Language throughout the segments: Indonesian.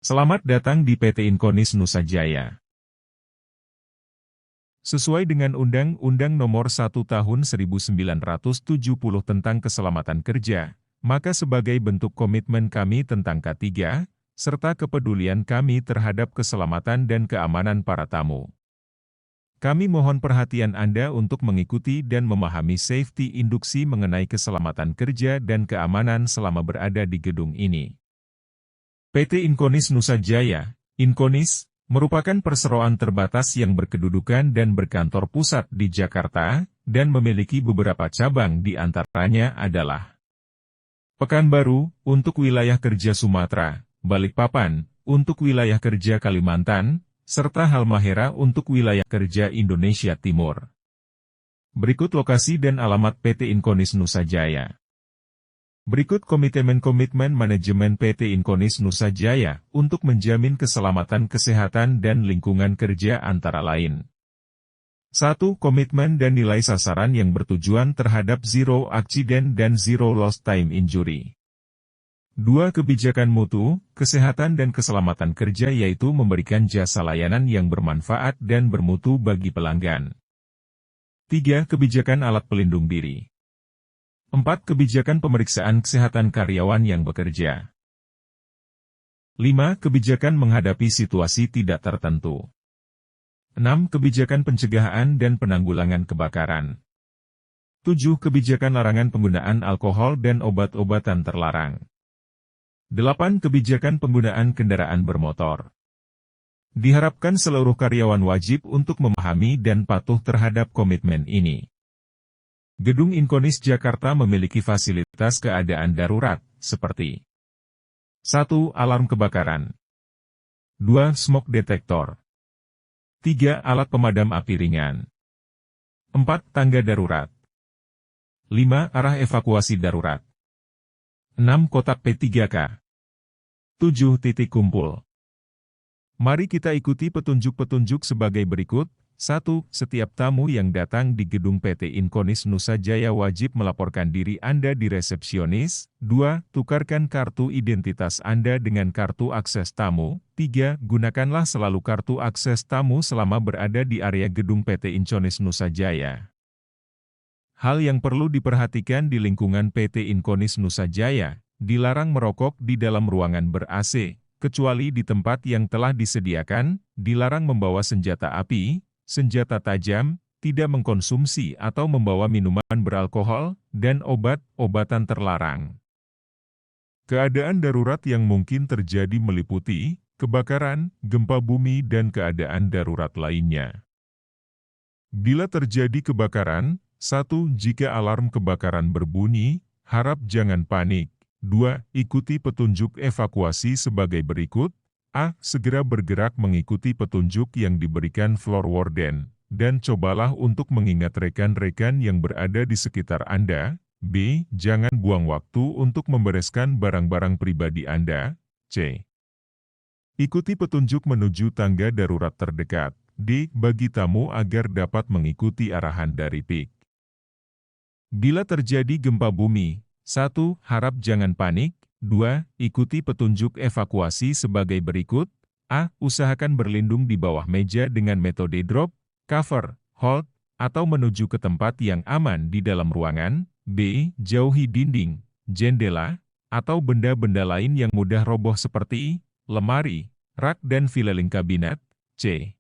Selamat datang di PT Inkonis Nusa Jaya. Sesuai dengan Undang-Undang Nomor 1 Tahun 1970 tentang Keselamatan Kerja, maka sebagai bentuk komitmen kami tentang K3, serta kepedulian kami terhadap keselamatan dan keamanan para tamu, kami mohon perhatian Anda untuk mengikuti dan memahami safety induksi mengenai keselamatan kerja dan keamanan selama berada di gedung ini. PT Inkonis Nusa Jaya, Inkonis, merupakan perseroan terbatas yang berkedudukan dan berkantor pusat di Jakarta, dan memiliki beberapa cabang di antaranya adalah Pekanbaru, untuk wilayah kerja Sumatera, Balikpapan, untuk wilayah kerja Kalimantan, serta Halmahera untuk wilayah kerja Indonesia Timur. Berikut lokasi dan alamat PT Inkonis Nusa Jaya. Berikut komitmen manajemen PT Inkonis Nusa Jaya untuk menjamin keselamatan kesehatan dan lingkungan kerja antara lain. 1. Komitmen dan nilai sasaran yang bertujuan terhadap zero accident dan zero lost time injury. 2. Kebijakan mutu, kesehatan dan keselamatan kerja yaitu memberikan jasa layanan yang bermanfaat dan bermutu bagi pelanggan. 3. Kebijakan alat pelindung diri. 4. Kebijakan pemeriksaan kesehatan karyawan yang bekerja. 5. Kebijakan menghadapi situasi tidak tertentu. 6. Kebijakan pencegahan dan penanggulangan kebakaran. 7. Kebijakan larangan penggunaan alkohol dan obat-obatan terlarang. 8. Kebijakan penggunaan kendaraan bermotor. Diharapkan seluruh karyawan wajib untuk memahami dan patuh terhadap komitmen ini. Gedung Inkonis Jakarta memiliki fasilitas keadaan darurat, seperti 1. Alarm kebakaran. 2. Smoke detector. 3. Alat pemadam api ringan. 4. Tangga darurat. 5. Arah evakuasi darurat. 6. Kotak P3K. 7. Titik kumpul. Mari kita ikuti petunjuk-petunjuk sebagai berikut. 1. Setiap tamu yang datang di gedung PT Inkonis Nusa Jaya wajib melaporkan diri Anda di resepsionis. 2. Tukarkan kartu identitas Anda dengan kartu akses tamu. 3. Gunakanlah selalu kartu akses tamu selama berada di area gedung PT Inkonis Nusa Jaya. Hal yang perlu diperhatikan di lingkungan PT Inkonis Nusa Jaya, dilarang merokok di dalam ruangan ber-AC, kecuali di tempat yang telah disediakan, dilarang membawa senjata api, senjata tajam, tidak mengkonsumsi atau membawa minuman beralkohol, dan obat-obatan terlarang. Keadaan darurat yang mungkin terjadi meliputi kebakaran, gempa bumi dan keadaan darurat lainnya. Bila terjadi kebakaran, 1. Jika alarm kebakaran berbunyi, harap jangan panik. 2. Ikuti petunjuk evakuasi sebagai berikut. A. Segera bergerak mengikuti petunjuk yang diberikan floor warden, dan cobalah untuk mengingat rekan-rekan yang berada di sekitar Anda. B. Jangan buang waktu untuk membereskan barang-barang pribadi Anda. C. Ikuti petunjuk menuju tangga darurat terdekat. D. Bagi tamu agar dapat mengikuti arahan dari PIK. Bila terjadi gempa bumi, 1. Harap jangan panik. 2. Ikuti petunjuk evakuasi sebagai berikut. A. Usahakan berlindung di bawah meja dengan metode drop, cover, hold, atau menuju ke tempat yang aman di dalam ruangan. B. Jauhi dinding, jendela, atau benda-benda lain yang mudah roboh seperti lemari, rak dan fileling kabinet. C.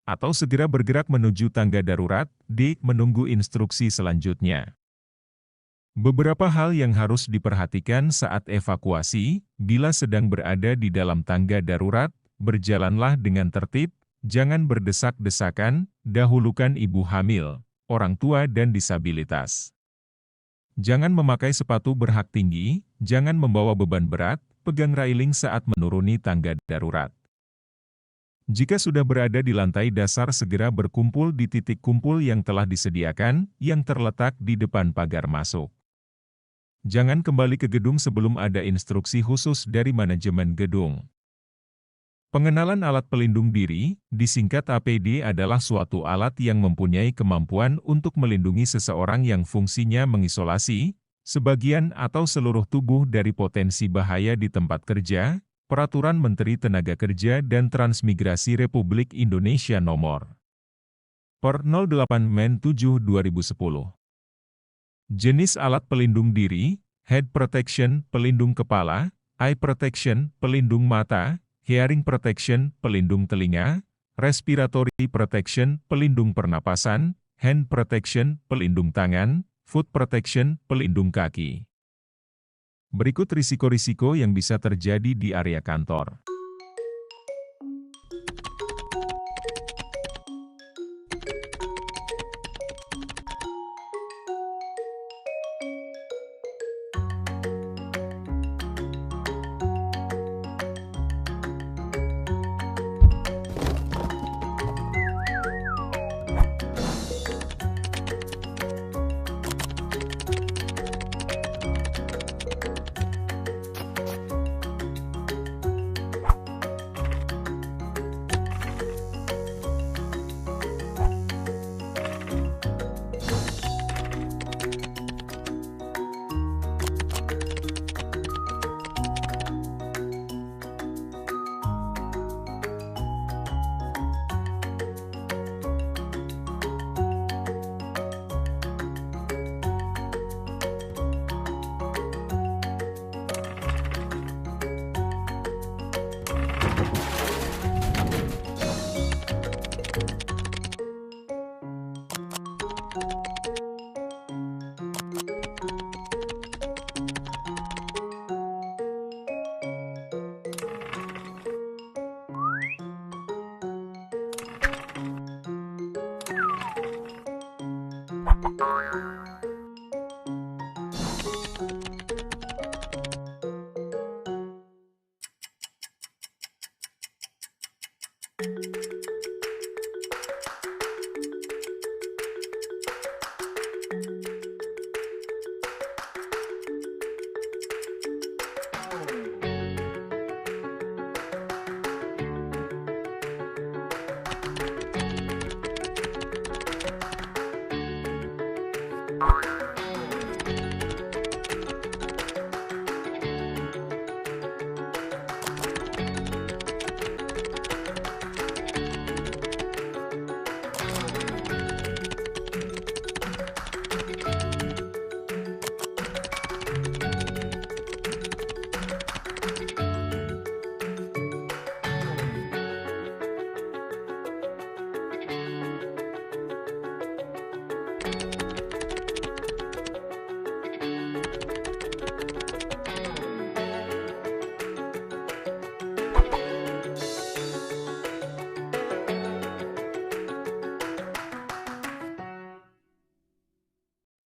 Atau segera bergerak menuju tangga darurat. D. Menunggu instruksi selanjutnya. Beberapa hal yang harus diperhatikan saat evakuasi, bila sedang berada di dalam tangga darurat, berjalanlah dengan tertib, jangan berdesak-desakan, dahulukan ibu hamil, orang tua dan disabilitas. Jangan memakai sepatu berhak tinggi, jangan membawa beban berat, pegang railing saat menuruni tangga darurat. Jika sudah berada di lantai dasar segera berkumpul di titik kumpul yang telah disediakan, yang terletak di depan pagar masuk. Jangan kembali ke gedung sebelum ada instruksi khusus dari manajemen gedung. Pengenalan alat pelindung diri, disingkat APD adalah suatu alat yang mempunyai kemampuan untuk melindungi seseorang yang fungsinya mengisolasi, sebagian atau seluruh tubuh dari potensi bahaya di tempat kerja, Peraturan Menteri Tenaga Kerja dan Transmigrasi Republik Indonesia Nomor Per 08 Men 7 2010. Jenis alat pelindung diri, head protection, pelindung kepala, eye protection, pelindung mata, hearing protection, pelindung telinga, respiratory protection, pelindung pernapasan, hand protection, pelindung tangan, foot protection, pelindung kaki. Berikut risiko-risiko yang bisa terjadi di area kantor.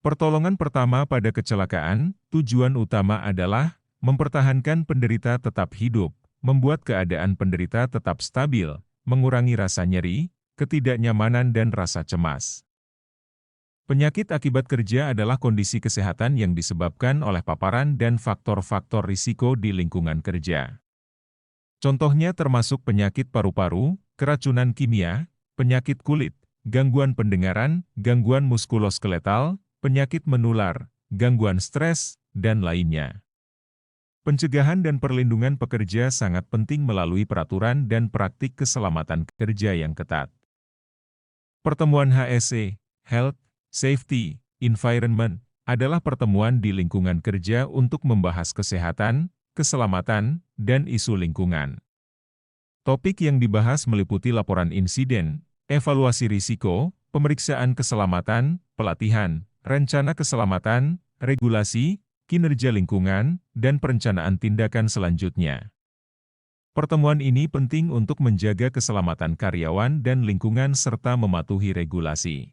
Pertolongan pertama pada kecelakaan, tujuan utama adalah mempertahankan penderita tetap hidup, membuat keadaan penderita tetap stabil, mengurangi rasa nyeri, ketidaknyamanan dan rasa cemas. Penyakit akibat kerja adalah kondisi kesehatan yang disebabkan oleh paparan dan faktor-faktor risiko di lingkungan kerja. Contohnya termasuk penyakit paru-paru, keracunan kimia, penyakit kulit, gangguan pendengaran, gangguan muskuloskeletal, penyakit menular, gangguan stres, dan lainnya. Pencegahan dan perlindungan pekerja sangat penting melalui peraturan dan praktik keselamatan kerja yang ketat. Pertemuan HSE, Health, Safety, Environment, adalah pertemuan di lingkungan kerja untuk membahas kesehatan, keselamatan, dan isu lingkungan. Topik yang dibahas meliputi laporan insiden, evaluasi risiko, pemeriksaan keselamatan, pelatihan, rencana keselamatan, regulasi, kinerja lingkungan, dan perencanaan tindakan selanjutnya. Pertemuan ini penting untuk menjaga keselamatan karyawan dan lingkungan serta mematuhi regulasi.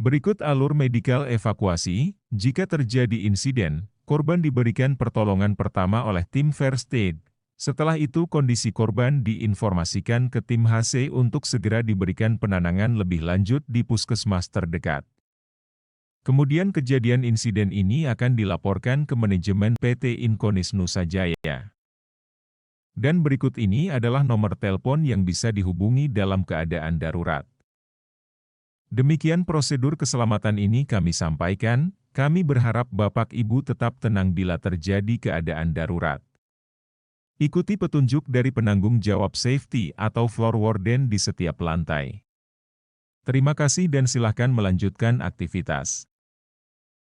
Berikut alur medikal evakuasi. Jika terjadi insiden, korban diberikan pertolongan pertama oleh tim First Aid. Setelah itu kondisi korban diinformasikan ke tim HC untuk segera diberikan penanganan lebih lanjut di puskesmas terdekat. Kemudian kejadian insiden ini akan dilaporkan ke manajemen PT Inkonis Nusa Jaya. Dan berikut ini adalah nomor telepon yang bisa dihubungi dalam keadaan darurat. Demikian prosedur keselamatan ini kami sampaikan, kami berharap Bapak Ibu tetap tenang bila terjadi keadaan darurat. Ikuti petunjuk dari penanggung jawab safety atau floor warden di setiap lantai. Terima kasih dan silakan melanjutkan aktivitas.